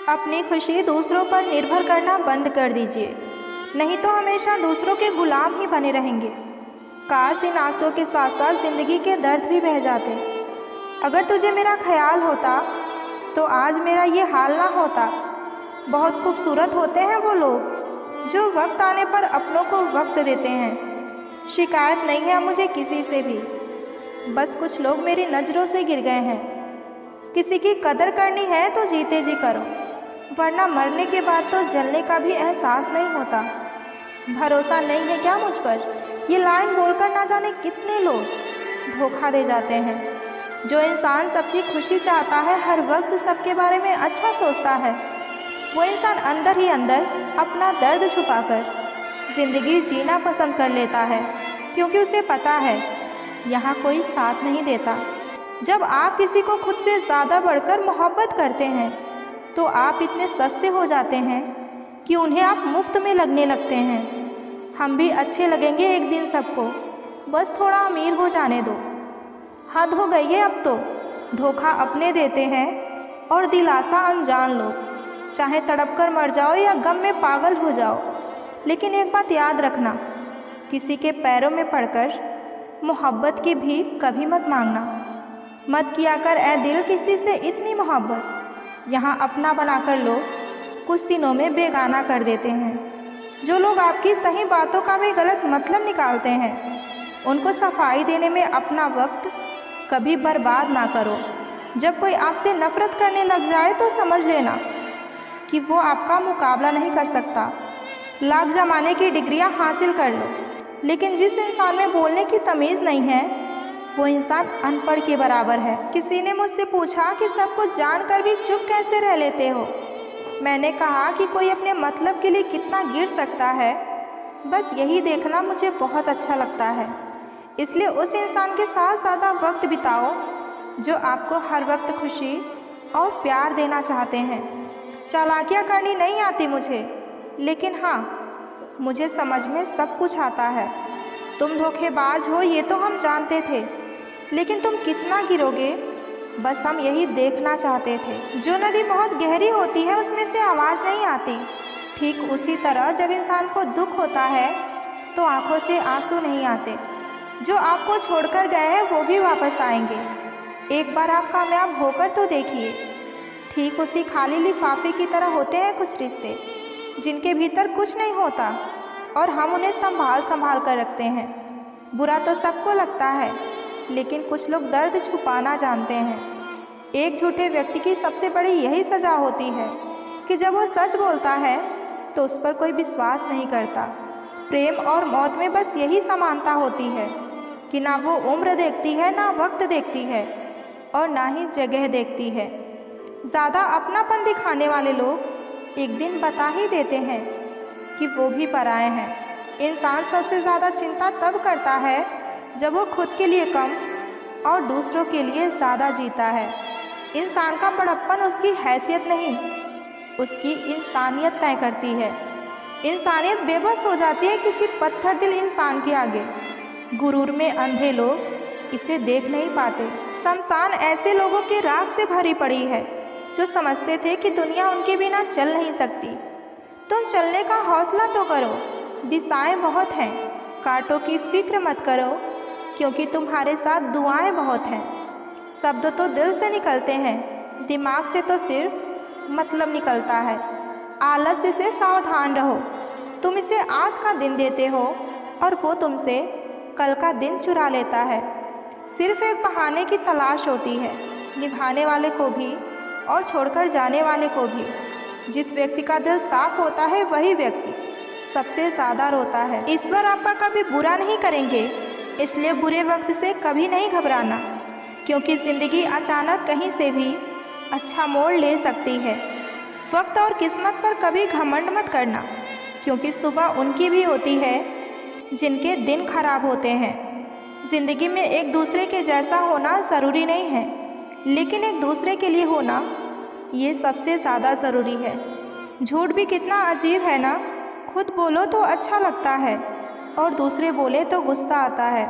अपनी खुशी दूसरों पर निर्भर करना बंद कर दीजिए, नहीं तो हमेशा दूसरों के गुलाम ही बने रहेंगे। काश इन आंसुओं के साथ साथ ज़िंदगी के दर्द भी बह जाते। अगर तुझे मेरा ख्याल होता तो आज मेरा ये हाल ना होता। बहुत खूबसूरत होते हैं वो लोग जो वक्त आने पर अपनों को वक्त देते हैं। शिकायत नहीं है मुझे किसी से भी, बस कुछ लोग मेरी नज़रों से गिर गए हैं। किसी की कदर करनी है तो जीते जी करो, वरना मरने के बाद तो जलने का भी एहसास नहीं होता। भरोसा नहीं है क्या मुझ पर? ये लाइन बोलकर ना जाने कितने लोग धोखा दे जाते हैं। जो इंसान सबकी खुशी चाहता है, हर वक्त सबके बारे में अच्छा सोचता है, वो इंसान अंदर ही अंदर अपना दर्द छुपाकर ज़िंदगी जीना पसंद कर लेता है, क्योंकि उसे पता है यहाँ कोई साथ नहीं देता। जब आप किसी को खुद से ज़्यादा बढ़कर मोहब्बत करते हैं तो आप इतने सस्ते हो जाते हैं कि उन्हें आप मुफ्त में लगने लगते हैं। हम भी अच्छे लगेंगे एक दिन सबको, बस थोड़ा अमीर हो जाने दो। हद हो गई है अब तो। धोखा अपने देते हैं और दिलासा अनजान लोग। चाहे तड़प कर मर जाओ या गम में पागल हो जाओ, लेकिन एक बात याद रखना, किसी के पैरों में पड़कर मोहब्बत की भीख कभी मत मांगना। मत किया कर ए दिल किसी से इतनी मोहब्बत, यहाँ अपना बनाकर लोग कुछ दिनों में बेगाना कर देते हैं। जो लोग आपकी सही बातों का भी गलत मतलब निकालते हैं, उनको सफाई देने में अपना वक्त कभी बर्बाद ना करो। जब कोई आपसे नफ़रत करने लग जाए तो समझ लेना कि वो आपका मुकाबला नहीं कर सकता। लाख जमाने की डिग्रियां हासिल कर लो, लेकिन जिस इंसान में बोलने की तमीज़ नहीं है वो इंसान अनपढ़ के बराबर है। किसी ने मुझसे पूछा कि सब कुछ जानकर भी चुप कैसे रह लेते हो। मैंने कहा कि कोई अपने मतलब के लिए कितना गिर सकता है, बस यही देखना मुझे बहुत अच्छा लगता है। इसलिए उस इंसान के साथ ज़्यादा वक्त बिताओ जो आपको हर वक्त खुशी और प्यार देना चाहते हैं। चालाकियाँ करनी नहीं आती मुझे, लेकिन हाँ, मुझे समझ में सब कुछ आता है। तुम धोखेबाज हो ये तो हम जानते थे, लेकिन तुम कितना गिरोगे बस हम यही देखना चाहते थे। जो नदी बहुत गहरी होती है उसमें से आवाज़ नहीं आती, ठीक उसी तरह जब इंसान को दुख होता है तो आंखों से आंसू नहीं आते। जो आपको छोड़कर गए हैं वो भी वापस आएंगे। एक बार आप कामयाब होकर तो देखिए। ठीक उसी खाली लिफाफे की तरह होते हैं कुछ रिश्ते, जिनके भीतर कुछ नहीं होता और हम उन्हें संभाल संभाल कर रखते हैं। बुरा तो सबको लगता है, लेकिन कुछ लोग दर्द छुपाना जानते हैं। एक झूठे व्यक्ति की सबसे बड़ी यही सज़ा होती है कि जब वो सच बोलता है तो उस पर कोई विश्वास नहीं करता। प्रेम और मौत में बस यही समानता होती है कि ना वो उम्र देखती है, ना वक्त देखती है, और ना ही जगह देखती है। ज़्यादा अपनापन दिखाने वाले लोग एक दिन बता ही देते हैं कि वो भी पराए हैं। इंसान सबसे ज़्यादा चिंता तब करता है जब वो खुद के लिए कम और दूसरों के लिए ज़्यादा जीता है। इंसान का बड़प्पन उसकी हैसियत नहीं, उसकी इंसानियत तय करती है। इंसानियत बेबस हो जाती है किसी पत्थर दिल इंसान के आगे। गुरूर में अंधे लोग इसे देख नहीं पाते। शमशान ऐसे लोगों के राख से भरी पड़ी है जो समझते थे कि दुनिया उनके बिना चल नहीं सकती। तुम चलने का हौसला तो करो, दिशाएं बहुत हैं। कांटों की फिक्र मत करो, क्योंकि तुम्हारे साथ दुआएं बहुत हैं। शब्द तो दिल से निकलते हैं, दिमाग से तो सिर्फ मतलब निकलता है। आलस्य से सावधान रहो। तुम इसे आज का दिन देते हो और वो तुमसे कल का दिन चुरा लेता है। सिर्फ एक बहाने की तलाश होती है, निभाने वाले को भी और छोड़कर जाने वाले को भी। जिस व्यक्ति का दिल साफ होता है वही व्यक्ति सबसे ज़्यादा रोता है। ईश्वर आपका कभी बुरा नहीं करेंगे, इसलिए बुरे वक्त से कभी नहीं घबराना, क्योंकि ज़िंदगी अचानक कहीं से भी अच्छा मोड़ ले सकती है। वक्त और किस्मत पर कभी घमंड मत करना, क्योंकि सुबह उनकी भी होती है जिनके दिन खराब होते हैं। ज़िंदगी में एक दूसरे के जैसा होना ज़रूरी नहीं है, लेकिन एक दूसरे के लिए होना ये सबसे ज़्यादा ज़रूरी है। झूठ भी कितना अजीब है ना, खुद बोलो तो अच्छा लगता है और दूसरे बोले तो गुस्सा आता है।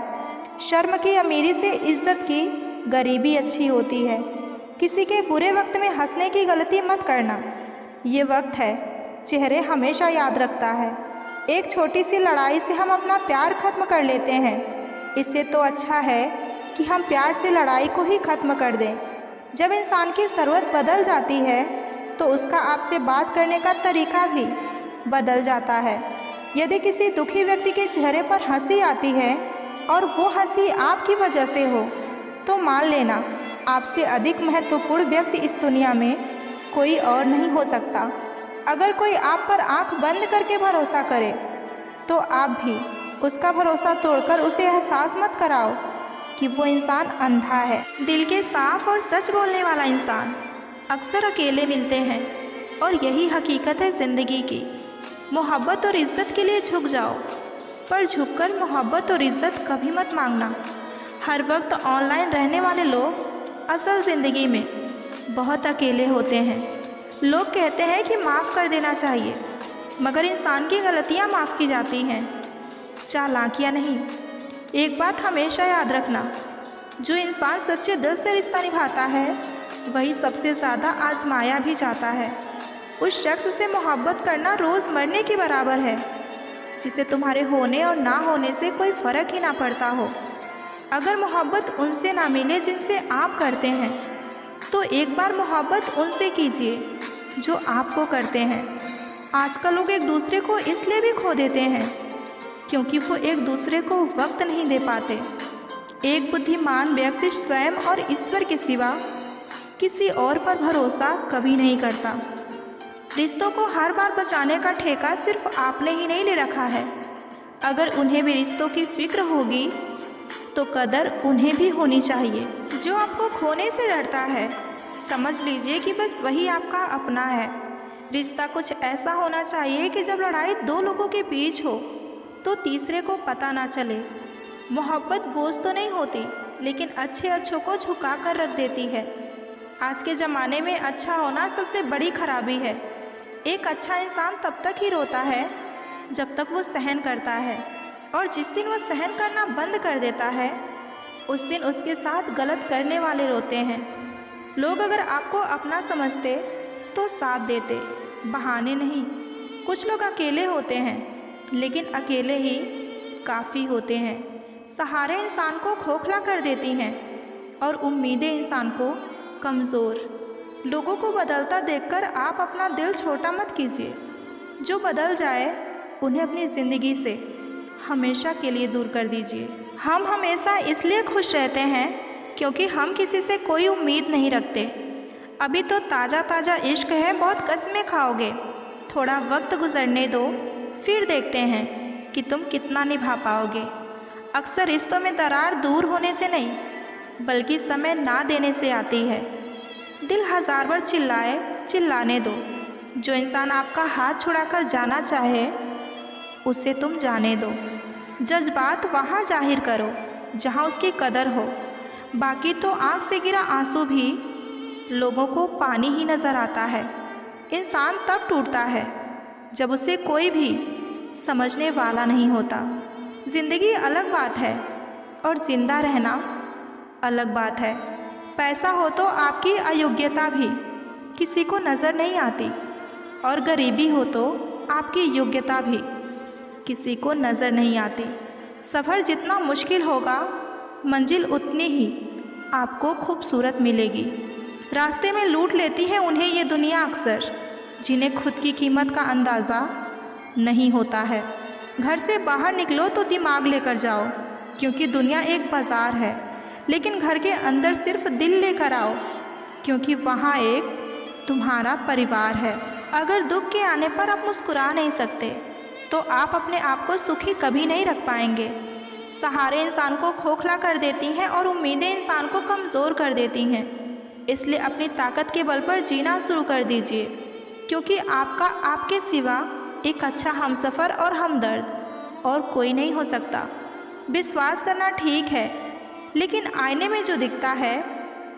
शर्म की अमीरी से इज्जत की गरीबी अच्छी होती है। किसी के बुरे वक्त में हंसने की गलती मत करना, ये वक्त है, चेहरे हमेशा याद रखता है। एक छोटी सी लड़ाई से हम अपना प्यार ख़त्म कर लेते हैं। इससे तो अच्छा है कि हम प्यार से लड़ाई को ही ख़त्म कर दें। जब इंसान की ज़रूरत बदल जाती है तो उसका आपसे बात करने का तरीका भी बदल जाता है। यदि किसी दुखी व्यक्ति के चेहरे पर हंसी आती है और वो हंसी आपकी वजह से हो, तो मान लेना आपसे अधिक महत्वपूर्ण व्यक्ति इस दुनिया में कोई और नहीं हो सकता। अगर कोई आप पर आंख बंद करके भरोसा करे तो आप भी उसका भरोसा तोड़कर उसे एहसास मत कराओ कि वो इंसान अंधा है। दिल के साफ और सच बोलने वाला इंसान अक्सर अकेले मिलते हैं और यही हकीकत है ज़िंदगी की। मोहब्बत और इज़्ज़त के लिए झुक जाओ, पर झुककर मोहब्बत और इज़्ज़त कभी मत मांगना। हर वक्त ऑनलाइन रहने वाले लोग असल ज़िंदगी में बहुत अकेले होते हैं। लोग कहते हैं कि माफ़ कर देना चाहिए, मगर इंसान की गलतियां माफ़ की जाती हैं, चालाकियां नहीं। एक बात हमेशा याद रखना, जो इंसान सच्चे दिल से रिश्ता निभाता है वही सबसे ज़्यादा आजमाया भी जाता है। उस शख्स से मोहब्बत करना रोज़ मरने के बराबर है, जिसे तुम्हारे होने और ना होने से कोई फ़र्क ही ना पड़ता हो। अगर मोहब्बत उनसे ना मिले जिनसे आप करते हैं, तो एक बार मोहब्बत उनसे कीजिए जो आपको करते हैं। आजकल लोग एक दूसरे को इसलिए भी खो देते हैं क्योंकि वो एक दूसरे को वक्त नहीं दे पाते। एक बुद्धिमान व्यक्ति स्वयं और ईश्वर के सिवा किसी और पर भरोसा कभी नहीं करता। रिश्तों को हर बार बचाने का ठेका सिर्फ आपने ही नहीं ले रखा है। अगर उन्हें भी रिश्तों की फिक्र होगी तो कदर उन्हें भी होनी चाहिए। जो आपको खोने से डरता है, समझ लीजिए कि बस वही आपका अपना है। रिश्ता कुछ ऐसा होना चाहिए कि जब लड़ाई दो लोगों के बीच हो तो तीसरे को पता ना चले। मोहब्बत बोझ तो नहीं होती, लेकिन अच्छे अच्छों को झुका कर रख देती है। आज के ज़माने में अच्छा होना सबसे बड़ी खराबी है। एक अच्छा इंसान तब तक ही रोता है जब तक वो सहन करता है, और जिस दिन वो सहन करना बंद कर देता है उस दिन उसके साथ गलत करने वाले रोते हैं। लोग अगर आपको अपना समझते तो साथ देते, बहाने नहीं। कुछ लोग अकेले होते हैं, लेकिन अकेले ही काफ़ी होते हैं। सहारे इंसान को खोखला कर देती हैं और उम्मीदें इंसान को कमज़ोर। लोगों को बदलता देखकर आप अपना दिल छोटा मत कीजिए। जो बदल जाए उन्हें अपनी ज़िंदगी से हमेशा के लिए दूर कर दीजिए। हम हमेशा इसलिए खुश रहते हैं क्योंकि हम किसी से कोई उम्मीद नहीं रखते। अभी तो ताज़ा ताज़ा इश्क है, बहुत कस्में खाओगे। थोड़ा वक्त गुजरने दो, फिर देखते हैं कि तुम कितना निभा पाओगे। अक्सर रिश्तों में दरार दूर होने से नहीं, बल्कि समय ना देने से आती है। दिल हज़ार बार चिल्लाए, चिल्लाने दो। जो इंसान आपका हाथ छुड़ाकर जाना चाहे उसे तुम जाने दो। जज्बात वहाँ जाहिर करो जहाँ उसकी कदर हो। बाकी तो आँख से गिरा आंसू भी लोगों को पानी ही नज़र आता है। इंसान तब टूटता है जब उसे कोई भी समझने वाला नहीं होता। ज़िंदगी अलग बात है और ज़िंदा रहना अलग बात है। पैसा हो तो आपकी अयोग्यता भी किसी को नज़र नहीं आती, और गरीबी हो तो आपकी योग्यता भी किसी को नज़र नहीं आती। सफ़र जितना मुश्किल होगा, मंजिल उतनी ही आपको खूबसूरत मिलेगी। रास्ते में लूट लेती है उन्हें ये दुनिया अक्सर, जिन्हें खुद की कीमत का अंदाज़ा नहीं होता है। घर से बाहर निकलो तो दिमाग लेकर जाओ, क्योंकि दुनिया एक बाज़ार है। लेकिन घर के अंदर सिर्फ दिल लेकर आओ, क्योंकि वहाँ एक तुम्हारा परिवार है। अगर दुख के आने पर आप मुस्कुरा नहीं सकते तो आप अपने आप को सुखी कभी नहीं रख पाएंगे। सहारे इंसान को खोखला कर देती हैं और उम्मीदें इंसान को कमज़ोर कर देती हैं। इसलिए अपनी ताकत के बल पर जीना शुरू कर दीजिए, क्योंकि आपका आपके सिवा एक अच्छा हमसफ़र और हमदर्द और कोई नहीं हो सकता। विश्वास करना ठीक है, लेकिन आईने में जो दिखता है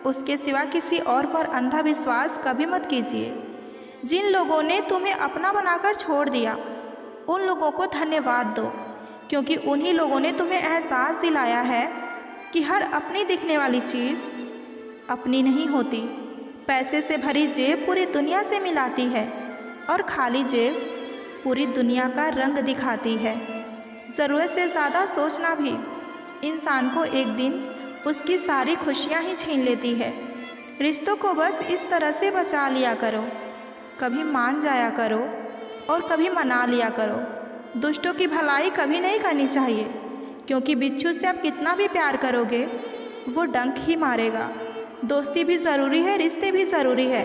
उसके सिवा किसी और पर अंधा विश्वास कभी मत कीजिए। जिन लोगों ने तुम्हें अपना बनाकर छोड़ दिया उन लोगों को धन्यवाद दो, क्योंकि उन्हीं लोगों ने तुम्हें एहसास दिलाया है कि हर अपनी दिखने वाली चीज़ अपनी नहीं होती। पैसे से भरी जेब पूरी दुनिया से मिलाती है, और खाली जेब पूरी दुनिया का रंग दिखाती है। ज़रूरत से ज़्यादा सोचना भी इंसान को एक दिन उसकी सारी खुशियाँ ही छीन लेती है। रिश्तों को बस इस तरह से बचा लिया करो, कभी मान जाया करो और कभी मना लिया करो। दुष्टों की भलाई कभी नहीं करनी चाहिए, क्योंकि बिच्छू से आप कितना भी प्यार करोगे वो डंक ही मारेगा। दोस्ती भी ज़रूरी है, रिश्ते भी ज़रूरी है,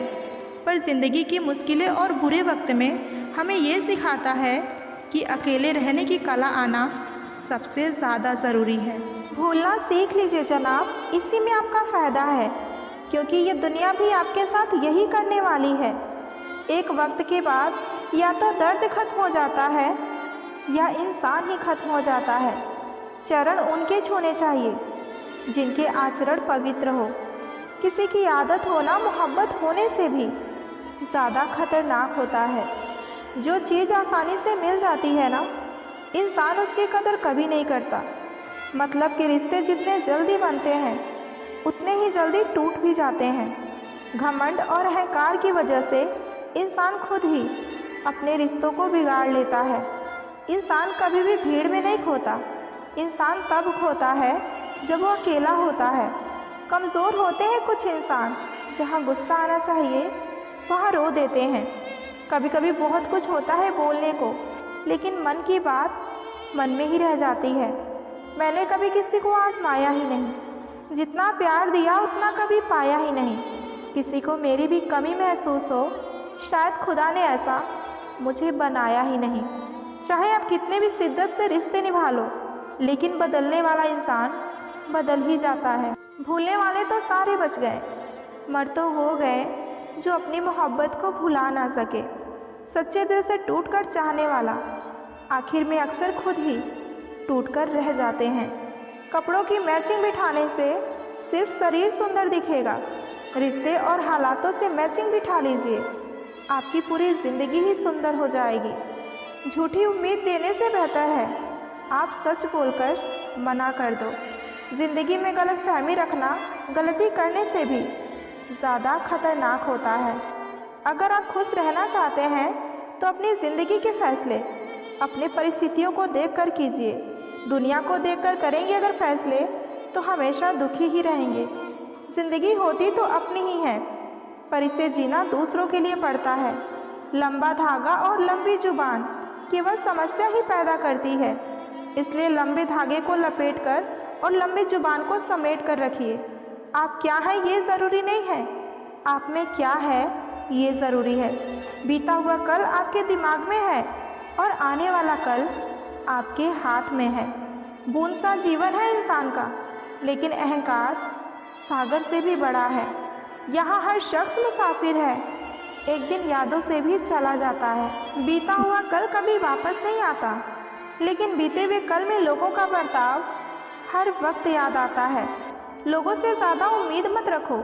पर ज़िंदगी की मुश्किलें और बुरे वक्त में हमें ये सिखाता है कि अकेले रहने की कला आना सबसे ज़्यादा ज़रूरी है। भूलना सीख लीजिए जनाब, इसी में आपका फ़ायदा है, क्योंकि ये दुनिया भी आपके साथ यही करने वाली है। एक वक्त के बाद या तो दर्द खत्म हो जाता है या इंसान ही खत्म हो जाता है। चरण उनके छूने चाहिए जिनके आचरण पवित्र हो। किसी की आदत होना मोहब्बत होने से भी ज़्यादा खतरनाक होता है। जो चीज़ आसानी से मिल जाती है ना, इंसान उसकी कदर कभी नहीं करता। मतलब कि रिश्ते जितने जल्दी बनते हैं उतने ही जल्दी टूट भी जाते हैं। घमंड और अहंकार की वजह से इंसान खुद ही अपने रिश्तों को बिगाड़ लेता है। इंसान कभी भी भीड़ में नहीं खोता। इंसान तब खोता है जब वो अकेला होता है। कमज़ोर होते हैं कुछ इंसान, जहाँ गुस्सा आना चाहिए वहाँ रो देते हैं। कभी कभी बहुत कुछ होता है बोलने को, लेकिन मन की बात मन में ही रह जाती है। मैंने कभी किसी को आजमाया ही नहीं, जितना प्यार दिया उतना कभी पाया ही नहीं। किसी को मेरी भी कमी महसूस हो, शायद खुदा ने ऐसा मुझे बनाया ही नहीं। चाहे आप कितने भी शिद्दत से रिश्ते निभा लो, लेकिन बदलने वाला इंसान बदल ही जाता है। भूलने वाले तो सारे बच गए, मर तो वो गए जो अपनी मोहब्बत को भुला ना सके। सच्चे दिल से टूटकर चाहने वाला आखिर में अक्सर खुद ही टूटकर रह जाते हैं। कपड़ों की मैचिंग बिठाने से सिर्फ शरीर सुंदर दिखेगा, रिश्ते और हालातों से मैचिंग बिठा लीजिए, आपकी पूरी ज़िंदगी ही सुंदर हो जाएगी। झूठी उम्मीद देने से बेहतर है आप सच बोलकर मना कर दो। ज़िंदगी में गलतफहमी रखना गलती करने से भी ज़्यादा खतरनाक होता है। अगर आप खुश रहना चाहते हैं तो अपनी ज़िंदगी के फैसले अपने परिस्थितियों को देखकर कीजिए। दुनिया को देखकर करेंगे अगर फैसले तो हमेशा दुखी ही रहेंगे। ज़िंदगी होती तो अपनी ही है, पर इसे जीना दूसरों के लिए पड़ता है। लंबा धागा और लंबी जुबान केवल समस्या ही पैदा करती है, इसलिए लंबे धागे को लपेटकर और लंबी जुबान को समेट कर रखिए। आप क्या हैं ये ज़रूरी नहीं है, आप में क्या है ये ज़रूरी है। बीता हुआ कल आपके दिमाग में है और आने वाला कल आपके हाथ में है। बूंद सा जीवन है इंसान का, लेकिन अहंकार सागर से भी बड़ा है। यहाँ हर शख्स मुसाफिर है, एक दिन यादों से भी चला जाता है। बीता हुआ कल कभी वापस नहीं आता, लेकिन बीते हुए कल में लोगों का बर्ताव हर वक्त याद आता है। लोगों से ज़्यादा उम्मीद मत रखो,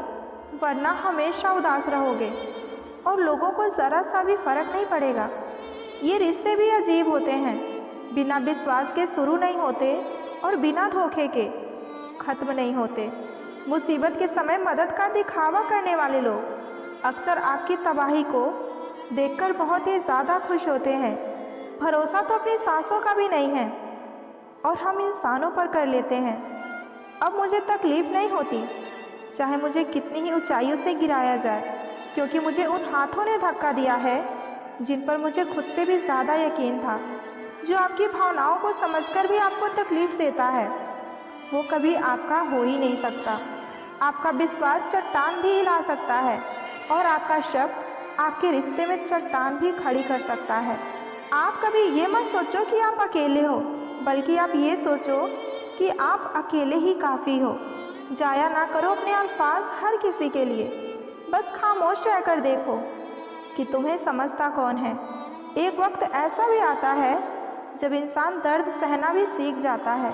वरना हमेशा उदास रहोगे और लोगों को ज़रा सा भी फ़र्क नहीं पड़ेगा। ये रिश्ते भी अजीब होते हैं, बिना विश्वास के शुरू नहीं होते और बिना धोखे के ख़त्म नहीं होते। मुसीबत के समय मदद का दिखावा करने वाले लोग अक्सर आपकी तबाही को देखकर बहुत ही ज़्यादा खुश होते हैं। भरोसा तो अपनी सांसों का भी नहीं है और हम इंसानों पर कर लेते हैं। अब मुझे तकलीफ़ नहीं होती, चाहे मुझे कितनी ही ऊंचाइयों से गिराया जाए, क्योंकि मुझे उन हाथों ने धक्का दिया है जिन पर मुझे खुद से भी ज़्यादा यकीन था। जो आपकी भावनाओं को समझकर भी आपको तकलीफ़ देता है, वो कभी आपका हो ही नहीं सकता। आपका विश्वास चट्टान भी हिला सकता है और आपका शक आपके रिश्ते में चट्टान भी खड़ी कर सकता है। आप कभी ये मत सोचो कि आप अकेले हो, बल्कि आप ये सोचो कि आप अकेले ही काफ़ी हो। जाया ना करो अपने अल्फाज हर किसी के लिए, बस खामोश रहकर देखो कि तुम्हें समझता कौन है। एक वक्त ऐसा भी आता है जब इंसान दर्द सहना भी सीख जाता है।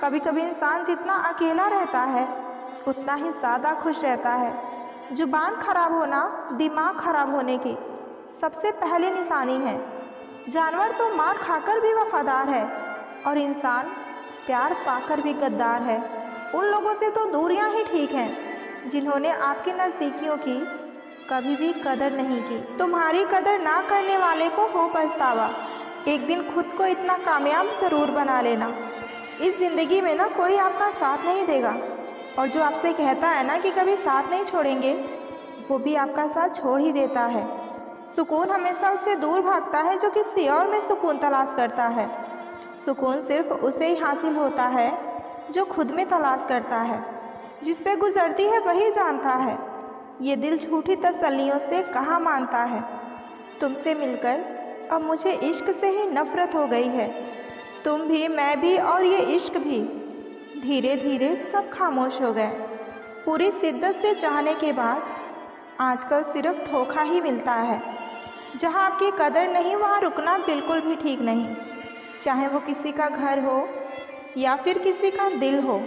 कभी कभी इंसान जितना अकेला रहता है उतना ही ज़्यादा खुश रहता है। जुबान खराब होना दिमाग खराब होने की सबसे पहली निशानी है। जानवर तो मार खाकर भी वफादार है और इंसान प्यार पाकर भी गद्दार है। उन लोगों से तो दूरियां ही ठीक हैं जिन्होंने आपकी नज़दीकियों की कभी भी कदर नहीं की। तुम्हारी कदर ना करने वाले को हो पछतावा। एक दिन खुद को इतना कामयाब ज़रूर बना लेना। इस ज़िंदगी में ना कोई आपका साथ नहीं देगा, और जो आपसे कहता है ना कि कभी साथ नहीं छोड़ेंगे, वो भी आपका साथ छोड़ ही देता है। सुकून हमेशा उससे दूर भागता है जो किसी और में सुकून तलाश करता है। सुकून सिर्फ उसे ही हासिल होता है जो खुद में तलाश करता है। जिस पे गुजरती है वही जानता है, ये दिल झूठी तसल्लियों से कहाँ मानता है। तुमसे मिलकर अब मुझे इश्क से ही नफ़रत हो गई है। तुम भी, मैं भी और ये इश्क भी। धीरे धीरे सब खामोश हो गए। पूरी शिद्दत से चाहने के बाद आजकल सिर्फ धोखा ही मिलता है। जहाँ आपकी कदर नहीं वहाँ रुकना बिल्कुल भी ठीक नहीं, चाहे वो किसी का घर हो या फिर किसी का दिल हो।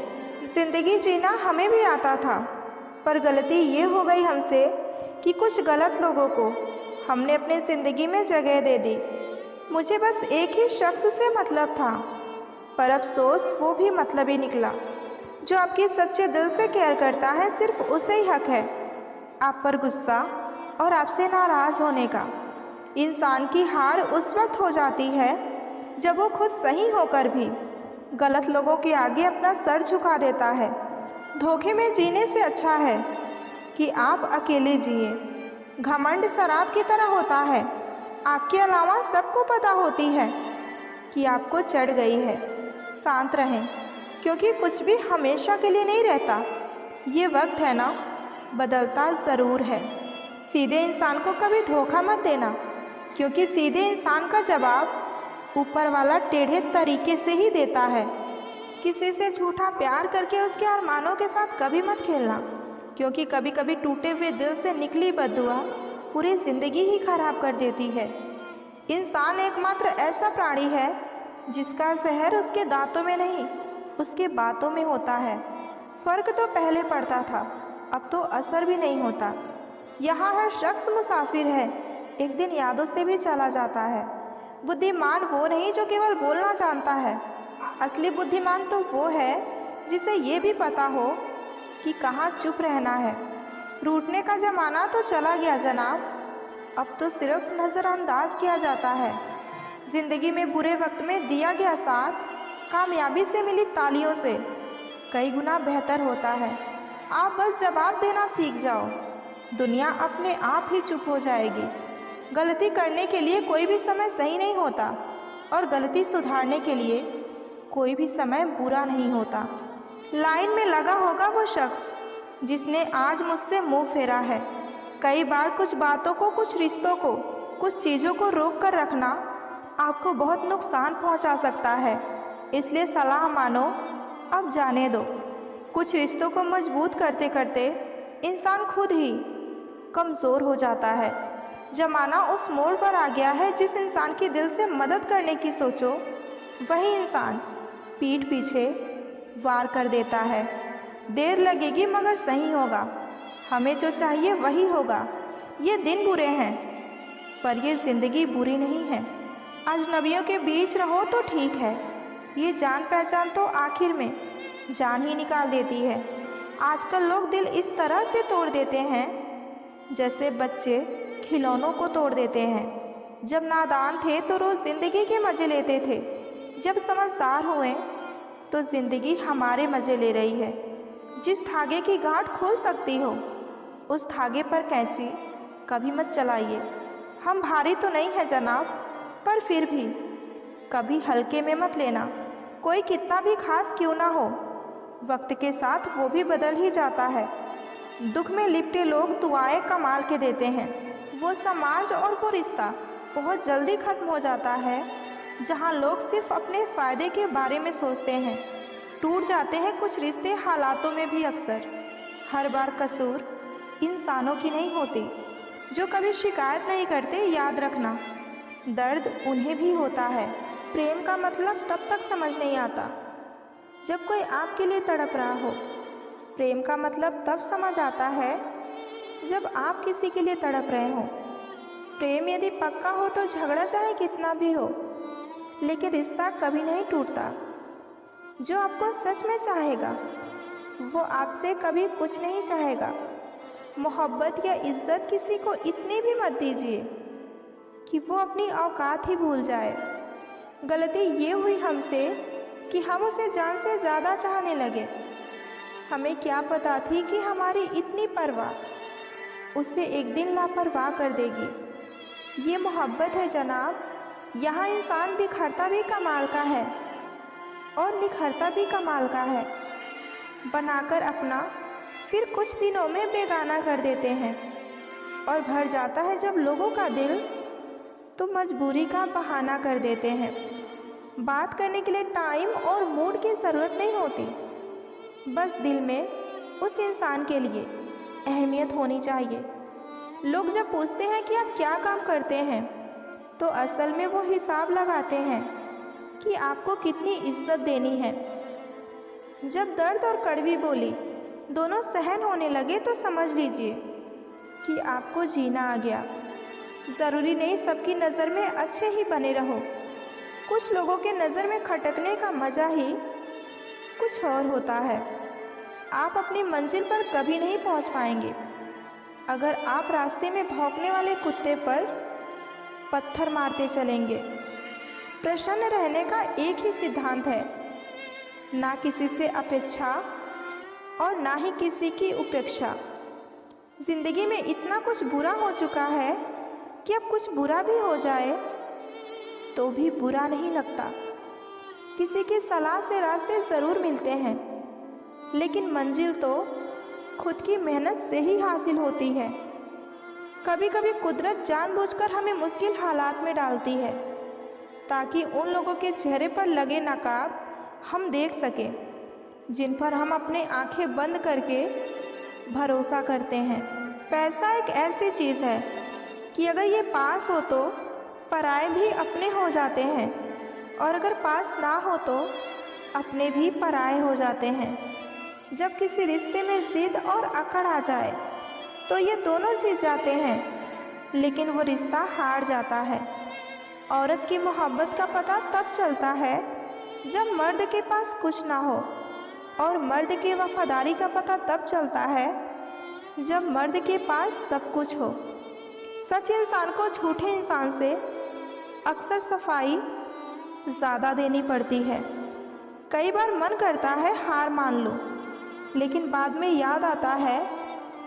ज़िंदगी जीना हमें भी आता था, पर गलती ये हो गई हमसे कि कुछ गलत लोगों को हमने अपने ज़िंदगी में जगह दे दी। मुझे बस एक ही शख्स से मतलब था, पर अफसोस वो भी मतलब ही निकला। जो आपके सच्चे दिल से केयर करता है सिर्फ उसे ही हक है आप पर गुस्सा और आपसे नाराज़ होने का। इंसान की हार उस वक्त हो जाती है जब वो खुद सही होकर भी गलत लोगों के आगे अपना सर झुका देता है। धोखे में जीने से अच्छा है कि आप अकेले जिए। घमंड शराब की तरह होता है, आपके अलावा सबको पता होती है कि आपको चढ़ गई है। शांत रहें, क्योंकि कुछ भी हमेशा के लिए नहीं रहता। ये वक्त है ना, बदलता ज़रूर है। सीधे इंसान को कभी धोखा मत देना, क्योंकि सीधे इंसान का जवाब ऊपर वाला टेढ़े तरीके से ही देता है। किसी से झूठा प्यार करके उसके अरमानों के साथ कभी मत खेलना, क्योंकि कभी कभी टूटे हुए दिल से निकली बद्दुआ पूरी ज़िंदगी ही खराब कर देती है। इंसान एकमात्र ऐसा प्राणी है जिसका जहर उसके दांतों में नहीं, उसके बातों में होता है। फ़र्क तो पहले पड़ता था, अब तो असर भी नहीं होता। यहाँ हर शख्स मुसाफिर है, एक दिन यादों से भी चला जाता है। बुद्धिमान वो नहीं जो केवल बोलना जानता है, असली बुद्धिमान तो वो है जिसे ये भी पता हो कि कहाँ चुप रहना है। रूठने का ज़माना तो चला गया जनाब, अब तो सिर्फ नज़रअंदाज किया जाता है। ज़िंदगी में बुरे वक्त में दिया गया साथ कामयाबी से मिली तालियों से कई गुना बेहतर होता है। आप बस जवाब देना सीख जाओ, दुनिया अपने आप ही चुप हो जाएगी। गलती करने के लिए कोई भी समय सही नहीं होता, और गलती सुधारने के लिए कोई भी समय बुरा नहीं होता। लाइन में लगा होगा वो शख्स जिसने आज मुझसे मुंह फेरा है। कई बार कुछ बातों को, कुछ रिश्तों को, कुछ चीज़ों को रोक कर रखना आपको बहुत नुकसान पहुंचा सकता है। इसलिए सलाह मानो, अब जाने दो। कुछ रिश्तों को मजबूत करते करते इंसान खुद ही कमज़ोर हो जाता है। ज़माना उस मोड़ पर आ गया है, जिस इंसान की दिल से मदद करने की सोचो वही इंसान पीठ पीछे वार कर देता है। देर लगेगी मगर सही होगा, हमें जो चाहिए वही होगा। ये दिन बुरे हैं, पर ये ज़िंदगी बुरी नहीं है। अजनबियों के बीच रहो तो ठीक है, ये जान पहचान तो आखिर में जान ही निकाल देती है। आजकल लोग दिल इस तरह से तोड़ देते हैं जैसे बच्चे खिलौनों को तोड़ देते हैं। जब नादान थे तो रोज़ ज़िंदगी के मज़े लेते थे, जब समझदार हुए तो ज़िंदगी हमारे मज़े ले रही है। जिस धागे की गांठ खुल सकती हो उस धागे पर कैंची कभी मत चलाइए। हम भारी तो नहीं है जनाब, पर फिर भी कभी हल्के में मत लेना। कोई कितना भी खास क्यों ना हो, वक्त के साथ वो भी बदल ही जाता है। दुख में लिपटे लोग दुआएं कमाल के देते हैं। वो समाज और वो रिश्ता बहुत जल्दी ख़त्म हो जाता है जहाँ लोग सिर्फ अपने फ़ायदे के बारे में सोचते हैं। टूट जाते हैं कुछ रिश्ते हालातों में भी अक्सर। हर बार कसूर इंसानों की नहीं होती जो कभी शिकायत नहीं करते। याद रखना, दर्द उन्हें भी होता है। प्रेम का मतलब तब तक समझ नहीं आता जब कोई आपके लिए तड़प रहा हो। प्रेम का मतलब तब समझ आता है जब आप किसी के लिए तड़प रहे हो। प्रेम यदि पक्का हो तो झगड़ा चाहे कितना भी हो, लेकिन रिश्ता कभी नहीं टूटता। जो आपको सच में चाहेगा वो आपसे कभी कुछ नहीं चाहेगा। मोहब्बत या इज्जत किसी को इतनी भी मत दीजिए कि वो अपनी औकात ही भूल जाए। गलती ये हुई हमसे कि हम उसे जान से ज़्यादा चाहने लगे। हमें क्या पता थी कि हमारी इतनी परवाह उसे एक दिन लापरवाह कर देगी। ये मोहब्बत है जनाब, यहाँ इंसान बिखरता भी कमाल का है और निखरता भी कमाल का है। बनाकर अपना फिर कुछ दिनों में बेगाना कर देते हैं और भर जाता है जब लोगों का दिल तो मजबूरी का बहाना कर देते हैं। बात करने के लिए टाइम और मूड की ज़रूरत नहीं होती, बस दिल में उस इंसान के लिए अहमियत होनी चाहिए। लोग जब पूछते हैं कि आप क्या काम करते हैं तो असल में वो हिसाब लगाते हैं कि आपको कितनी इज्जत देनी है। जब दर्द और कड़वी बोली दोनों सहन होने लगे तो समझ लीजिए कि आपको जीना आ गया। ज़रूरी नहीं सबकी नज़र में अच्छे ही बने रहो, कुछ लोगों के नज़र में खटकने का मज़ा ही कुछ और होता है। आप अपनी मंजिल पर कभी नहीं पहुंच पाएंगे अगर आप रास्ते में भौंकने वाले कुत्ते पर पत्थर मारते चलेंगे। प्रसन्न रहने का एक ही सिद्धांत है, ना किसी से अपेक्षा और ना ही किसी की उपेक्षा। ज़िंदगी में इतना कुछ बुरा हो चुका है कि अब कुछ बुरा भी हो जाए तो भी बुरा नहीं लगता। किसी की सलाह से रास्ते ज़रूर मिलते हैं, लेकिन मंजिल तो खुद की मेहनत से ही हासिल होती है। कभी कभी कुदरत जानबूझकर हमें मुश्किल हालात में डालती है ताकि उन लोगों के चेहरे पर लगे नकाब हम देख सकें जिन पर हम अपने आंखें बंद करके भरोसा करते हैं। पैसा एक ऐसी चीज़ है कि अगर ये पास हो तो पराए भी अपने हो जाते हैं और अगर पास ना हो तो अपने भी पराए हो जाते हैं। जब किसी रिश्ते में ज़िद और अकड़ आ जाए तो ये दोनों जीत जाते हैं, लेकिन वो रिश्ता हार जाता है। औरत की मोहब्बत का पता तब चलता है जब मर्द के पास कुछ ना हो, और मर्द की वफादारी का पता तब चलता है जब मर्द के पास सब कुछ हो। सच इंसान को झूठे इंसान से अक्सर सफाई ज़्यादा देनी पड़ती है। कई बार मन करता है हार मान लूँ, लेकिन बाद में याद आता है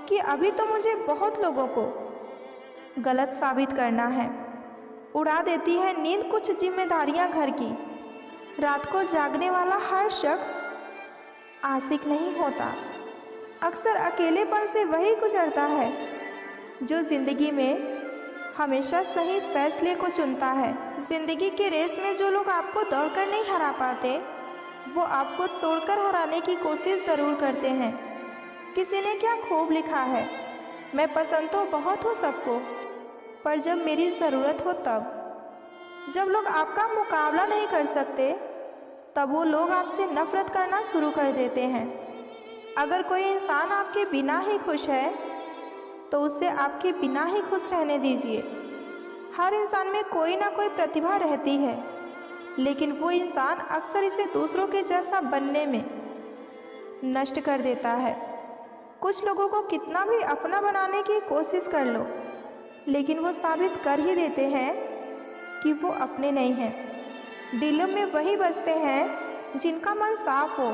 कि अभी तो मुझे बहुत लोगों को गलत साबित करना है। उड़ा देती है नींद कुछ जिम्मेदारियां घर की। रात को जागने वाला हर शख्स आशिक नहीं होता। अक्सर अकेलेपन से वही गुजरता है जो ज़िंदगी में हमेशा सही फैसले को चुनता है। ज़िंदगी के रेस में जो लोग आपको दौड़कर नहीं हरा पाते वो आपको तोड़कर हराने की कोशिश ज़रूर करते हैं। किसी ने क्या खूब लिखा है, मैं पसंद तो बहुत हूँ सबको, पर जब मेरी ज़रूरत हो तब। जब लोग आपका मुकाबला नहीं कर सकते तब वो लोग आपसे नफ़रत करना शुरू कर देते हैं। अगर कोई इंसान आपके बिना ही खुश है तो उसे आपके बिना ही खुश रहने दीजिए। हर इंसान में कोई ना कोई प्रतिभा रहती है, लेकिन वो इंसान अक्सर इसे दूसरों के जैसा बनने में नष्ट कर देता है। कुछ लोगों को कितना भी अपना बनाने की कोशिश कर लो, लेकिन वो साबित कर ही देते हैं कि वो अपने नहीं हैं। दिलों में वही बसते हैं जिनका मन साफ हो,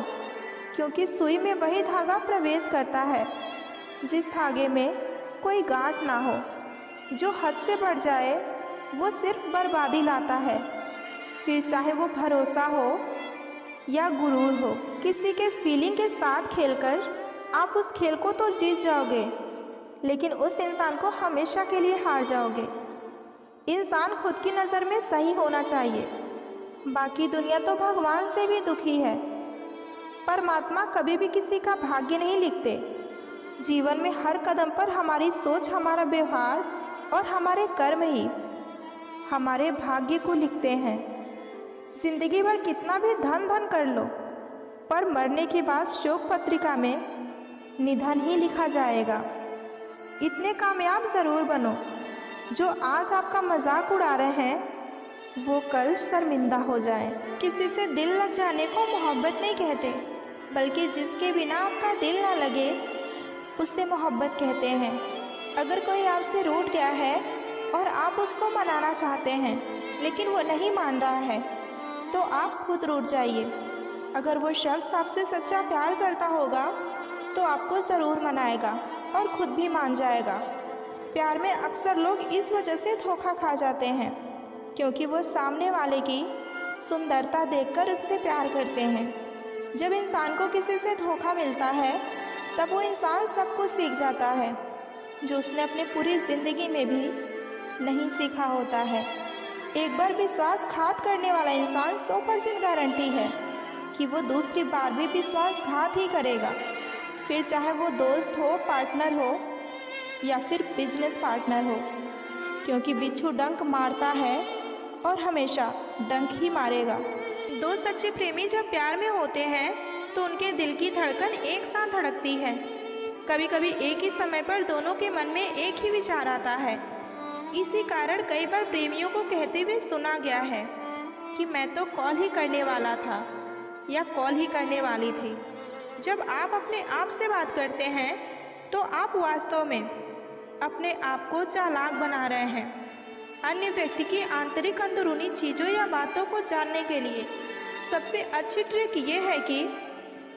क्योंकि सुई में वही धागा प्रवेश करता है जिस धागे में कोई गांठ ना हो। जो हद से बढ़ जाए वो सिर्फ बर्बादी लाता है, फिर चाहे वो भरोसा हो या गुरूर हो। किसी के फीलिंग के साथ खेलकर आप उस खेल को तो जीत जाओगे, लेकिन उस इंसान को हमेशा के लिए हार जाओगे। इंसान खुद की नज़र में सही होना चाहिए, बाकी दुनिया तो भगवान से भी दुखी है। परमात्मा कभी भी किसी का भाग्य नहीं लिखते। जीवन में हर कदम पर हमारी सोच, हमारा व्यवहार और हमारे कर्म ही हमारे भाग्य को लिखते हैं। जिंदगी भर कितना भी धन धन कर लो, पर मरने के बाद शोक पत्रिका में निधन ही लिखा जाएगा। इतने कामयाब ज़रूर बनो जो आज आपका मजाक उड़ा रहे हैं वो कल शर्मिंदा हो जाए। किसी से दिल लग जाने को मोहब्बत नहीं कहते, बल्कि जिसके बिना आपका दिल ना लगे उससे मोहब्बत कहते हैं। अगर कोई आपसे रूठ गया है और आप उसको मनाना चाहते हैं लेकिन वो नहीं मान रहा है, तो आप खुद रूठ जाइए। अगर वो शख्स आपसे सच्चा प्यार करता होगा तो आपको ज़रूर मनाएगा और खुद भी मान जाएगा। प्यार में अक्सर लोग इस वजह से धोखा खा जाते हैं क्योंकि वो सामने वाले की सुंदरता देखकर उससे प्यार करते हैं। जब इंसान को किसी से धोखा मिलता है तब वो इंसान सब कुछ सीख जाता है जो उसने अपनी पूरी ज़िंदगी में भी नहीं सीखा होता है। एक बार विश्वासघात करने वाला इंसान 100% गारंटी है कि वो दूसरी बार भी विश्वासघात ही करेगा, फिर चाहे वो दोस्त हो, पार्टनर हो या फिर बिजनेस पार्टनर हो, क्योंकि बिच्छू डंक मारता है और हमेशा डंक ही मारेगा। दो सच्चे प्रेमी जब प्यार में होते हैं तो उनके दिल की धड़कन एक साथ धड़कती है। कभी कभी एक ही समय पर दोनों के मन में एक ही विचार आता है। इसी कारण कई बार प्रेमियों को कहते हुए सुना गया है कि मैं तो कॉल ही करने वाला था या कॉल ही करने वाली थी। जब आप अपने आप से बात करते हैं तो आप वास्तव में अपने आप को चालाक बना रहे हैं। अन्य व्यक्ति की आंतरिक अंदरूनी चीज़ों या बातों को जानने के लिए सबसे अच्छी ट्रिक ये है कि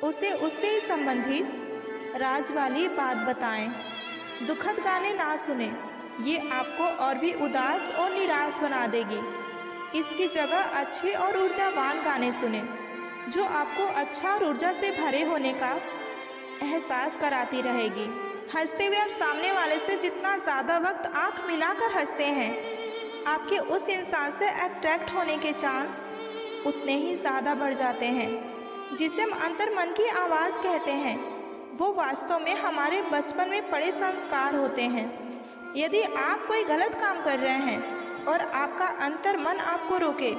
उसे उससे ही संबंधित राज वाली बात बताएं। दुखद गाने ना सुने, ये आपको और भी उदास और निराश बना देगी। इसकी जगह अच्छे और ऊर्जावान गाने सुने जो आपको अच्छा और ऊर्जा से भरे होने का एहसास कराती रहेगी। हंसते हुए आप सामने वाले से जितना ज़्यादा वक्त आंख मिलाकर हंसते हैं, आपके उस इंसान से अट्रैक्ट होने के चांस उतने ही ज़्यादा बढ़ जाते हैं। जिसे हम अंतर मन की आवाज़ कहते हैं, वो वास्तव में हमारे बचपन में पड़े संस्कार होते हैं। यदि आप कोई गलत काम कर रहे हैं और आपका अंतर मन आपको रोके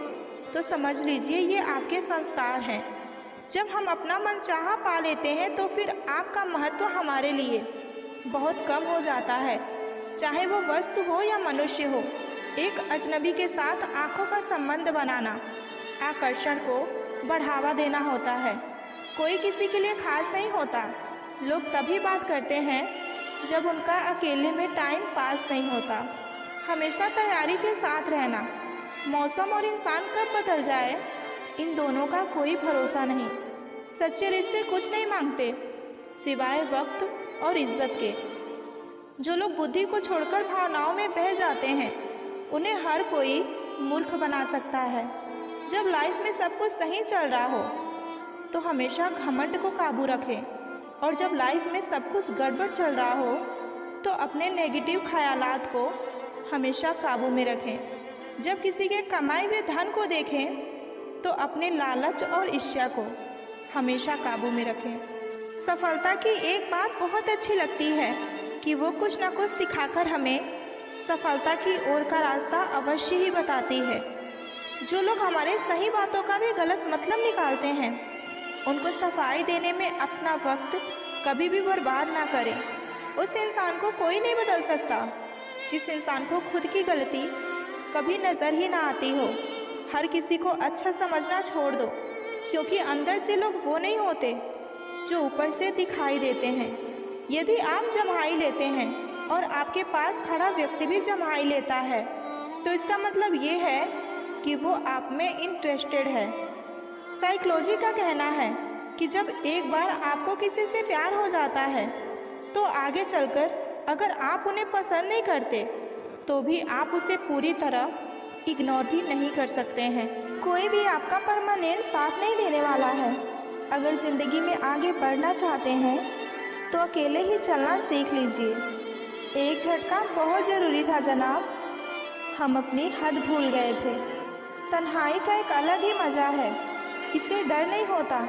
तो समझ लीजिए ये आपके संस्कार हैं। जब हम अपना मनचाहा पा लेते हैं तो फिर आपका महत्व हमारे लिए बहुत कम हो जाता है, चाहे वो वस्तु हो या मनुष्य हो। एक अजनबी के साथ आंखों का संबंध बनाना आकर्षण को बढ़ावा देना होता है। कोई किसी के लिए खास नहीं होता। लोग तभी बात करते हैं जब उनका अकेले में टाइम पास नहीं होता। हमेशा तैयारी के साथ रहना। मौसम और इंसान कब बदल जाए, इन दोनों का कोई भरोसा नहीं। सच्चे रिश्ते कुछ नहीं मांगते सिवाय वक्त और इज्जत के। जो लोग बुद्धि को छोड़कर भावनाओं में बह जाते हैं, उन्हें हर कोई मूर्ख बना सकता है। जब लाइफ में सब कुछ सही चल रहा हो तो हमेशा घमंड को काबू रखें, और जब लाइफ में सब कुछ गड़बड़ चल रहा हो तो अपने नेगेटिव ख्यालात को हमेशा काबू में रखें। जब किसी के कमाए हुए धन को देखें तो अपने लालच और ईर्ष्या को हमेशा काबू में रखें। सफलता की एक बात बहुत अच्छी लगती है कि वो कुछ ना कुछ सिखाकर हमें सफलता की ओर का रास्ता अवश्य ही बताती है। जो लोग हमारे सही बातों का भी गलत मतलब निकालते हैं, उनको सफाई देने में अपना वक्त कभी भी बर्बाद ना करें। उस इंसान को कोई नहीं बदल सकता जिस इंसान को खुद की गलती कभी नज़र ही ना आती हो। हर किसी को अच्छा समझना छोड़ दो, क्योंकि अंदर से लोग वो नहीं होते जो ऊपर से दिखाई देते हैं। यदि आप जम्हाई लेते हैं और आपके पास खड़ा व्यक्ति भी जम्हाई लेता है तो इसका मतलब ये है कि वो आप में इंटरेस्टेड है। साइकोलॉजी का कहना है कि जब एक बार आपको किसी से प्यार हो जाता है तो आगे चलकर अगर आप उन्हें पसंद नहीं करते तो भी आप उसे पूरी तरह इग्नोर भी नहीं कर सकते हैं। कोई भी आपका परमानेंट साथ नहीं देने वाला है। अगर ज़िंदगी में आगे बढ़ना चाहते हैं तो अकेले ही चलना सीख लीजिए। एक झटका बहुत ज़रूरी था जनाब, हम अपनी हद भूल गए थे। तन्हाई का एक अलग ही मज़ा है, इससे डर नहीं होता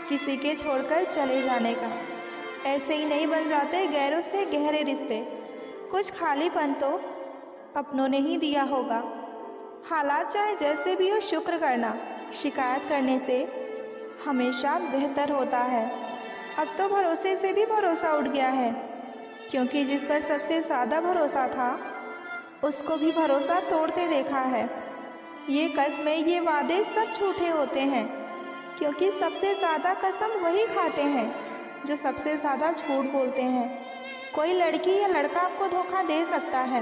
किसी के छोड़कर चले जाने का। ऐसे ही नहीं बन जाते गैरों से गहरे रिश्ते। कुछ खालीपन तो अपनों ने ही दिया होगा। हालात चाहे जैसे भी हो, शुक्र करना शिकायत करने से हमेशा बेहतर होता है। अब तो भरोसे से भी भरोसा उठ गया है, क्योंकि जिस पर सबसे ज़्यादा भरोसा था उसको भी भरोसा तोड़ते देखा है। ये कस्में, ये वादे सब झूठे होते हैं, क्योंकि सबसे ज़्यादा कसम वही खाते हैं जो सबसे ज़्यादा झूठ बोलते हैं। कोई लड़की या लड़का आपको धोखा दे सकता है,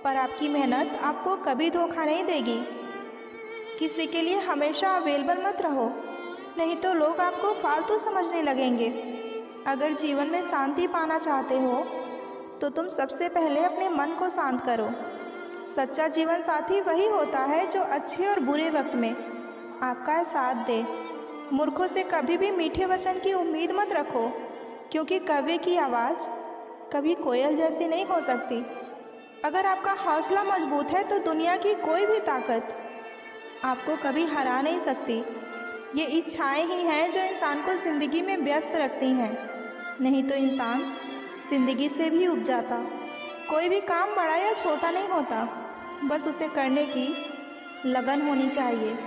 पर आपकी मेहनत आपको कभी धोखा नहीं देगी। किसी के लिए हमेशा अवेलेबल मत रहो, नहीं तो लोग आपको फालतू समझने लगेंगे। अगर जीवन में शांति पाना चाहते हो तो तुम सबसे पहले अपने मन को शांत करो। सच्चा जीवन साथी वही होता है जो अच्छे और बुरे वक्त में आपका साथ दे। मूर्खों से कभी भी मीठे वचन की उम्मीद मत रखो, क्योंकि कौवे की आवाज़ कभी कोयल जैसी नहीं हो सकती। अगर आपका हौसला मजबूत है तो दुनिया की कोई भी ताकत आपको कभी हरा नहीं सकती। ये इच्छाएं ही हैं जो इंसान को ज़िंदगी में व्यस्त रखती हैं, नहीं तो इंसान ज़िंदगी से भी उब जाता। कोई भी काम बड़ा या छोटा नहीं होता, बस उसे करने की लगन होनी चाहिए।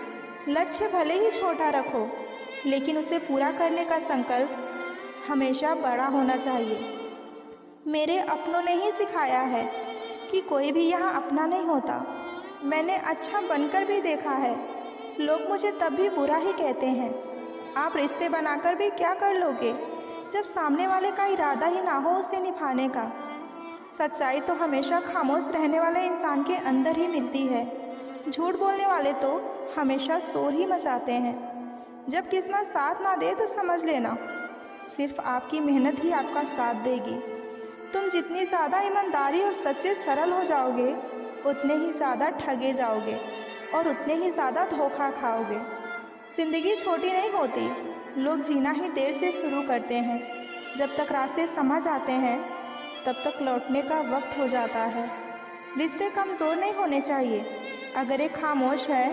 लक्ष्य भले ही छोटा रखो, लेकिन उसे पूरा करने का संकल्प हमेशा बड़ा होना चाहिए। मेरे अपनों ने ही सिखाया है कि कोई भी यहाँ अपना नहीं होता। मैंने अच्छा बनकर भी देखा है, लोग मुझे तब भी बुरा ही कहते हैं। आप रिश्ते बनाकर भी क्या कर लोगे जब सामने वाले का इरादा ही ना हो उसे निभाने का। सच्चाई तो हमेशा खामोश रहने वाले इंसान के अंदर ही मिलती है। झूठ बोलने वाले तो हमेशा शोर ही मचाते हैं। जब किस्मत साथ ना दे तो समझ लेना सिर्फ आपकी मेहनत ही आपका साथ देगी। तुम जितनी ज़्यादा ईमानदारी और सच्चे सरल हो जाओगे, उतने ही ज़्यादा ठगे जाओगे और उतने ही ज़्यादा धोखा खाओगे। ज़िंदगी छोटी नहीं होती, लोग जीना ही देर से शुरू करते हैं। जब तक रास्ते समझ आते हैं तब तक लौटने का वक्त हो जाता है। रिश्ते कमज़ोर नहीं होने चाहिए। अगर एक खामोश है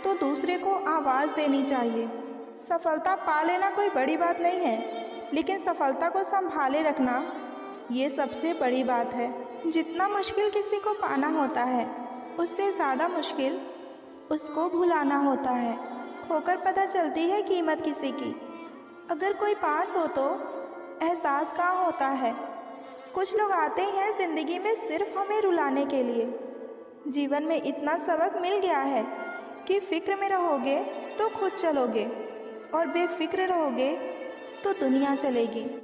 तो दूसरे को आवाज़ देनी चाहिए। सफलता पा लेना कोई बड़ी बात नहीं है, लेकिन सफलता को संभाले रखना ये सबसे बड़ी बात है। जितना मुश्किल किसी को पाना होता है, उससे ज़्यादा मुश्किल उसको भुलाना होता है। खोकर पता चलती है कीमत किसी की, अगर कोई पास हो तो एहसास कहाँ होता है। कुछ लोग आते हैं ज़िंदगी में सिर्फ हमें रुलाने के लिए। जीवन में इतना सबक मिल गया है कि फ़िक्र में रहोगे तो खुद चलोगे और बेफिक्र रहोगे तो दुनिया चलेगी।